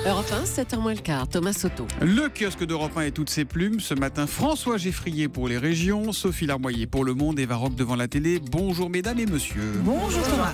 Europe 1, 7h moins le quart, Thomas Soto. Le kiosque d'Europe 1 et toutes ses plumes. Ce matin, François Geffrier pour les régions, Sophie Larmoyer pour Le Monde, Eva Rock devant la télé. Bonjour mesdames et messieurs. Bonjour Thomas.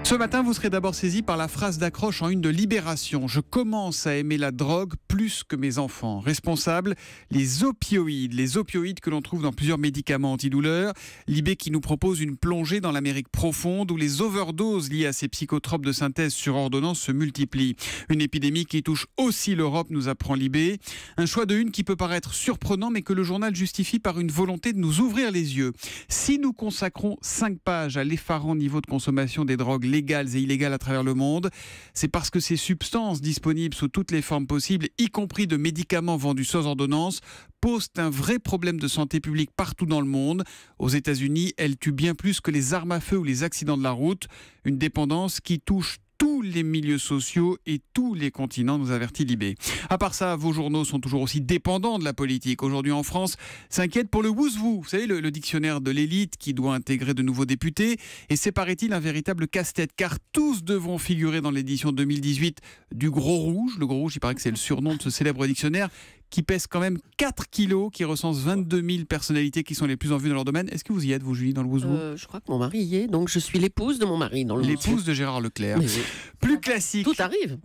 Ce matin, vous serez d'abord saisi par la phrase d'accroche en une de Libération. Je commence à aimer la drogue plus que mes enfants. Responsable, les opioïdes que l'on trouve dans plusieurs médicaments antidouleurs. Libé qui nous propose une plongée dans l'Amérique profonde où les overdoses liées à ces psychotropes de synthèse sur ordonnance se multiplient. Une épidémie qui touche aussi l'Europe, nous apprend Libé. Un choix de une qui peut paraître surprenant mais que le journal justifie par une volonté de nous ouvrir les yeux. Si nous consacrons 5 pages à l'effarant niveau de consommation des drogues légales et illégales à travers le monde, c'est parce que ces substances disponibles sous toutes les formes possibles, y compris de médicaments vendus sans ordonnance, posent un vrai problème de santé publique partout dans le monde. Aux États-Unis, elles tuent bien plus que les armes à feu ou les accidents de la route. Une dépendance qui touche tous les milieux sociaux et tous les continents, nous avertit Libé. À part ça, vos journaux sont toujours aussi dépendants de la politique. Aujourd'hui en France, s'inquiète pour le Wouzvou, vous savez, le dictionnaire de l'élite qui doit intégrer de nouveaux députés. Et c'est, paraît-il, un véritable casse-tête, car tous devront figurer dans l'édition 2018 du Gros Rouge. Le Gros Rouge, il paraît que c'est le surnom de ce célèbre dictionnaire qui pèse quand même 4 kilos, qui recense 22 000 personnalités qui sont les plus en vue dans leur domaine. Est-ce que vous y êtes, vous, Julie, dans le Wouzvou ? Je crois que mon mari y est, donc je suis l'épouse de mon mari dans le L'épouse de Gérard Leclerc. Mais oui. Plus classique. Tout arrive.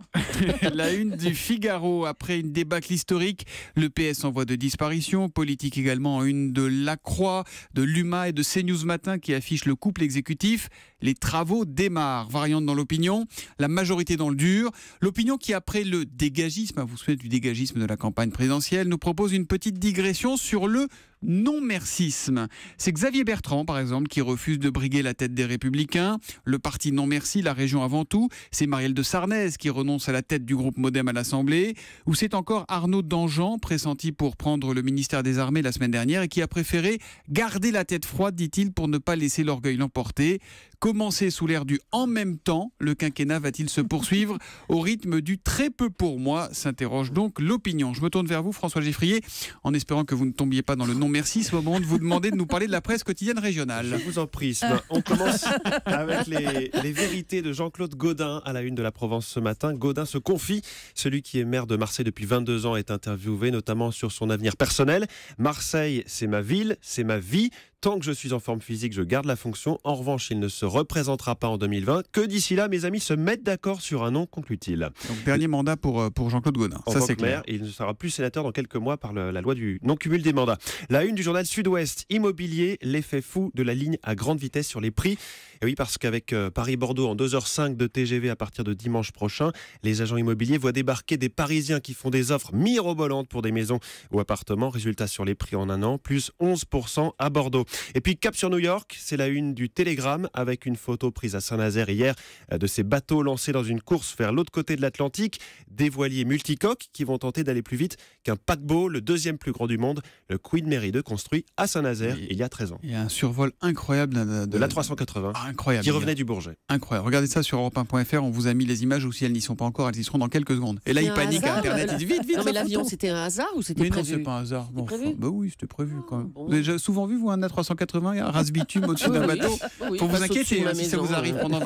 La une du Figaro, après une débâcle historique, le PS en voie de disparition, politique également en une de La Croix, de l'UMA et de CNews Matin qui affiche le couple exécutif. Les travaux démarrent. Variante dans l'opinion, la majorité dans le dur. L'opinion qui, après le dégagisme, vous vous souvenez du dégagisme de la campagne présidentielle, nous propose une petite digression sur le non-mercisme. C'est Xavier Bertrand, par exemple, qui refuse de briguer la tête des Républicains. Le parti non-merci, la région avant tout. C'est Marielle de Sarnez qui renonce à la tête du groupe Modem à l'Assemblée. Ou c'est encore Arnaud Danjean, pressenti pour prendre le ministère des Armées la semaine dernière et qui a préféré garder la tête froide, dit-il, pour ne pas laisser l'orgueil l'emporter. Commencer sous l'ère du « en même temps », le quinquennat va-t-il se poursuivre au rythme du « très peu pour moi » s'interroge donc l'opinion. Je me tourne vers vous, François Geffrier, en espérant que vous ne tombiez pas dans le non-merci ce moment de vous demander de nous parler de la presse quotidienne régionale. Je vous en prie. On commence avec les vérités de Jean-Claude Gaudin à la une de la Provence ce matin. Gaudin se confie. Celui qui est maire de Marseille depuis 22 ans est interviewé, notamment sur son avenir personnel. Marseille, c'est ma ville, c'est ma vie. Tant que je suis en forme physique, je garde la fonction. En revanche, il ne se représentera pas en 2020. Que d'ici là, mes amis se mettent d'accord sur un nom, conclut-il. Donc, dernier mandat pour Jean-Claude Gaudin. Ça, c'est clair. Il ne sera plus sénateur dans quelques mois par la loi du non-cumul des mandats. La une du journal Sud-Ouest, immobilier, l'effet fou de la ligne à grande vitesse sur les prix. Et oui, parce qu'avec Paris-Bordeaux en 2h05 de TGV à partir de dimanche prochain, les agents immobiliers voient débarquer des Parisiens qui font des offres mirobolantes pour des maisons ou appartements. Résultat sur les prix en un an, plus 11% à Bordeaux. Et puis cap sur New York, c'est la une du Télégramme avec une photo prise à Saint-Nazaire hier de ces bateaux lancés dans une course vers l'autre côté de l'Atlantique. Des voiliers multicoques qui vont tenter d'aller plus vite qu'un paquebot, le deuxième plus grand du monde, le Queen Mary 2, construit à Saint-Nazaire il y a 13 ans. Il y a un survol incroyable de l'A380 incroyable, qui revenait du Bourget. Incroyable. Regardez ça sur europe1.fr, on vous a mis les images ou si elles n'y sont pas encore, elles y seront dans quelques secondes. Et là, il panique à Internet, il dit vite. Non, mais l'avion, c'était un hasard ou c'était prévu ? Mais non, c'est pas un hasard. Bon, prévu bah oui, c'était prévu quand même. Bon. Vous avez déjà souvent vu, vous, un A380, un ras-bitume au-dessus d'un bateau ? Faut vous inquiéter si ça vous arrive pendant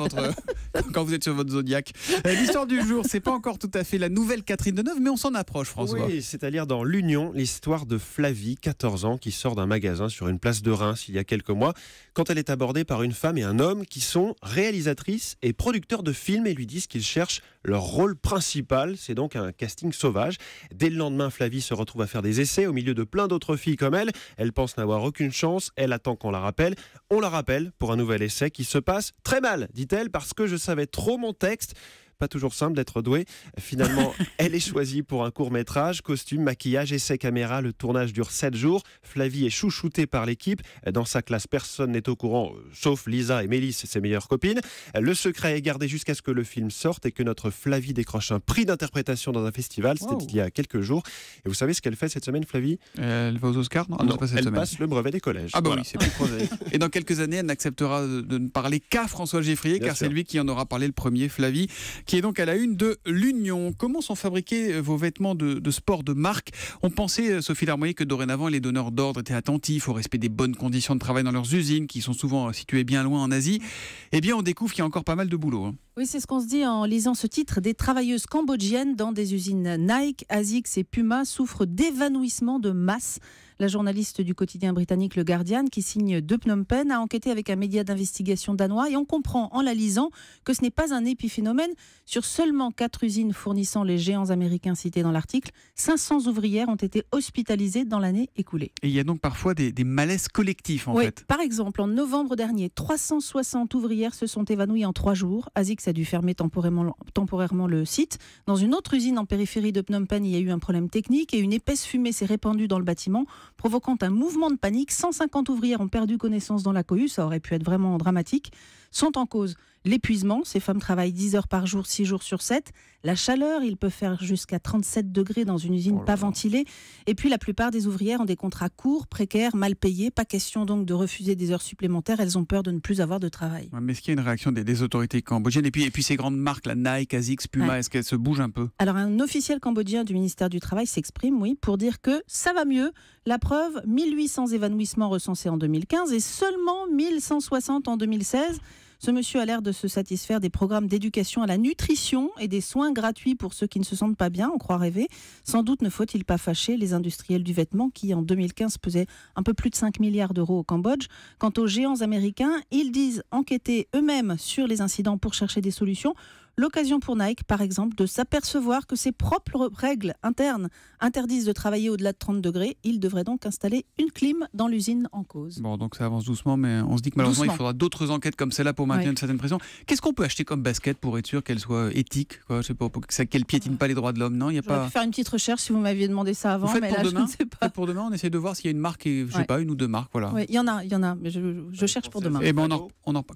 quand vous êtes sur votre Zodiac. L'histoire du jour, c'est pas encore tout à fait la nouvelle Catherine Deneuve, mais on s'en approche, François. Oui, c'est à lire dans l'Union, l'histoire de Flavie, 14 ans, qui sort d'un magasin sur une place de Reims il y a quelques mois, quand elle est abordée par une femme et un homme qui sont réalisatrices et producteurs de films et lui disent qu'ils cherchent leur rôle principal. C'est donc un casting sauvage. Dès le lendemain, Flavie se retrouve à faire des essais au milieu de plein d'autres filles comme elle. Elle pense n'avoir aucune chance. Elle attend qu'on la rappelle. On la rappelle pour un nouvel essai qui se passe très mal, dit-elle, parce que je savais trop mon texte. Pas toujours simple d'être doué. Finalement, elle est choisie pour un court-métrage. Costume, maquillage, essai caméra. Le tournage dure 7 jours. Flavie est chouchoutée par l'équipe. Dans sa classe, personne n'est au courant, sauf Lisa et Mélisse, ses meilleures copines. Le secret est gardé jusqu'à ce que le film sorte et que notre Flavie décroche un prix d'interprétation dans un festival. C'était il y a quelques jours. Et vous savez ce qu'elle fait cette semaine, Flavie ? Elle va aux Oscars ? Non, non, pas cette elle semaine. passe le brevet des collèges. Ah bah voilà. oui, c'est plus prosaïque. Et dans quelques années, elle n'acceptera de ne parler qu'à François Geffrier, car c'est lui qui en aura parlé le premier, Flavie, qui est donc à la une de l'Union. Comment sont fabriqués vos vêtements de sport de marque? On pensait, Sophie Larmoyer, que dorénavant les donneurs d'ordre étaient attentifs au respect des bonnes conditions de travail dans leurs usines, qui sont souvent situées bien loin en Asie. Eh bien, on découvre qu'il y a encore pas mal de boulot. Oui, c'est ce qu'on se dit en lisant ce titre. Des travailleuses cambodgiennes dans des usines Nike, Asics et Puma souffrent d'évanouissement de masse. La journaliste du quotidien britannique Le Guardian, qui signe de Phnom Penh, a enquêté avec un média d'investigation danois et on comprend en la lisant que ce n'est pas un épiphénomène. Sur seulement 4 usines fournissant les géants américains cités dans l'article, 500 ouvrières ont été hospitalisées dans l'année écoulée. Et il y a donc parfois des malaises collectifs en fait. Par exemple, en novembre dernier, 360 ouvrières se sont évanouies en 3 jours. Asics a dû fermer temporairement le site. Dans une autre usine en périphérie de Phnom Penh, il y a eu un problème technique et une épaisse fumée s'est répandue dans le bâtiment, provoquant un mouvement de panique. 150 ouvrières ont perdu connaissance dans la cohue, ça aurait pu être vraiment dramatique. Sont en cause l'épuisement, ces femmes travaillent 10 heures par jour, 6 jours sur 7. La chaleur, il peut faire jusqu'à 37 degrés dans une usine pas ventilée. Et puis la plupart des ouvrières ont des contrats courts, précaires, mal payés. Pas question donc de refuser des heures supplémentaires, elles ont peur de ne plus avoir de travail. Ouais, mais est-ce qu'il y a une réaction des autorités cambodgiennes et puis ces grandes marques, la Nike, Asics, Puma, est-ce qu'elles se bougent un peu? Alors un officiel cambodgien du ministère du Travail s'exprime, pour dire que ça va mieux. La preuve, 1800 évanouissements recensés en 2015 et seulement 1160 en 2016. Ce monsieur a l'air de se satisfaire des programmes d'éducation à la nutrition et des soins gratuits pour ceux qui ne se sentent pas bien, on croit rêver. Sans doute ne faut-il pas fâcher les industriels du vêtement qui, en 2015, pesaient un peu plus de 5 milliards d'euros au Cambodge. Quant aux géants américains, ils disent enquêter eux-mêmes sur les incidents pour chercher des solutions. L'occasion pour Nike, par exemple, de s'apercevoir que ses propres règles internes interdisent de travailler au-delà de 30 degrés. Il devrait donc installer une clim dans l'usine en cause. Bon, donc ça avance doucement, mais on se dit que malheureusement, il faudra d'autres enquêtes comme celle-là pour maintenir une certaine pression. Qu'est-ce qu'on peut acheter comme basket pour être sûr qu'elle soit éthique, quoi? Je sais pas, qu'elle piétine pas les droits de l'homme, non? J'aurais pu faire une petite recherche si vous m'aviez demandé ça avant, mais là, je ne sais pas. Pour demain, on essaie de voir s'il y a une marque, je sais pas, une ou deux marques, voilà. Oui, il y en a, mais je cherche pour demain. Et ben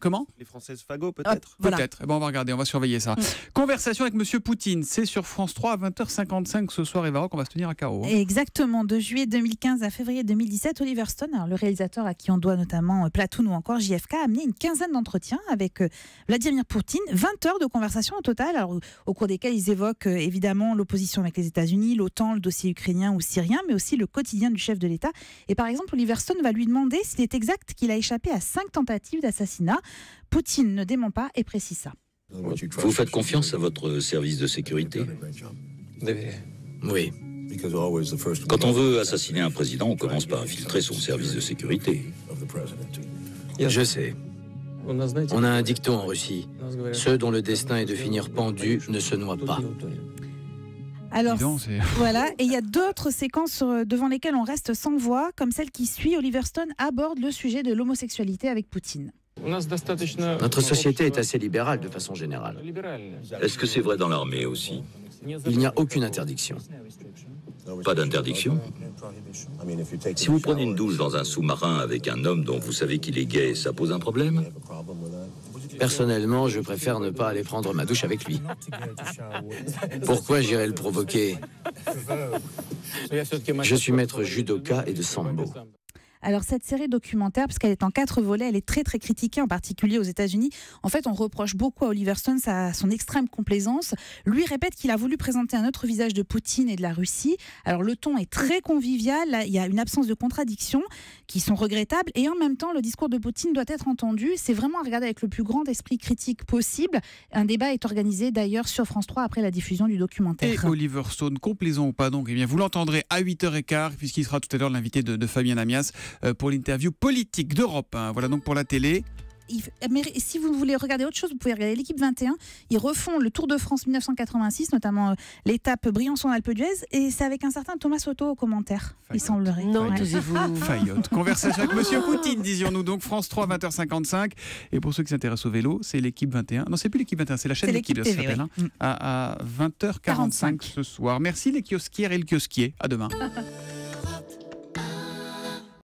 comment? Les Françaises Fagot, peut-être. Peut-être. On va regarder, on va surveiller ça. Conversation avec Monsieur Poutine, c'est sur France 3 à 20h55 ce soir, Eva Rock, on va se tenir à carreau. Exactement, de juillet 2015 à février 2017, Oliver Stone, le réalisateur à qui on doit notamment Platoon ou encore JFK, a amené une quinzaine d'entretiens avec Vladimir Poutine, 20 heures de conversation au total, alors, au cours desquels ils évoquent évidemment l'opposition avec les États-Unis, l'OTAN, le dossier ukrainien ou syrien, mais aussi le quotidien du chef de l'État. Et par exemple, Oliver Stone va lui demander s'il est exact qu'il a échappé à 5 tentatives d'assassinat. Poutine ne dément pas et précise ça. Vous faites confiance à votre service de sécurité? Oui. Quand on veut assassiner un président, on commence par infiltrer son service de sécurité. Je sais. On a un dicton en Russie. Ceux dont le destin est de finir pendus ne se noient pas. Alors, voilà, et il y a d'autres séquences devant lesquelles on reste sans voix, comme celle qui suit. Oliver Stone aborde le sujet de l'homosexualité avec Poutine. Notre société est assez libérale de façon générale. Est-ce que c'est vrai dans l'armée aussi? Il n'y a aucune interdiction. Pas d'interdiction? Si vous prenez une douche dans un sous-marin avec un homme dont vous savez qu'il est gay, ça pose un problème? Personnellement, je préfère ne pas aller prendre ma douche avec lui. Pourquoi j'irais le provoquer? Je suis maître judoka et de sambo. Alors cette série documentaire, parce qu'elle est en 4 volets, elle est très très critiquée, en particulier aux États-Unis. En fait, on reproche beaucoup à Oliver Stone son extrême complaisance. Lui répète qu'il a voulu présenter un autre visage de Poutine et de la Russie. Alors le ton est très convivial, là, il y a une absence de contradictions qui sont regrettables, et en même temps, le discours de Poutine doit être entendu. C'est vraiment à regarder avec le plus grand esprit critique possible. Un débat est organisé d'ailleurs sur France 3 après la diffusion du documentaire. Et Oliver Stone, complaisant ou pas donc, eh bien, vous l'entendrez à 8h15, puisqu'il sera tout à l'heure l'invité de Fabien Amias pour l'interview politique d'Europe 1. Voilà donc pour la télé. Mais si vous voulez regarder autre chose, vous pouvez regarder l'équipe 21. Ils refont le Tour de France 1986, notamment l'étape Briançon-Alpe d'Huez, et c'est avec un certain Thomas Soto au commentaire, il semblerait. Non, taisez-vous. Faillotte. Conversation avec Monsieur Poutine, disions-nous donc, France 3, 20h55. Et pour ceux qui s'intéressent au vélo, c'est l'équipe 21. Non, c'est plus l'équipe 21, c'est la chaîne L'équipe, ça s'appelle, à 20h45 ce soir. Merci les kiosquières et le kiosquier. À demain.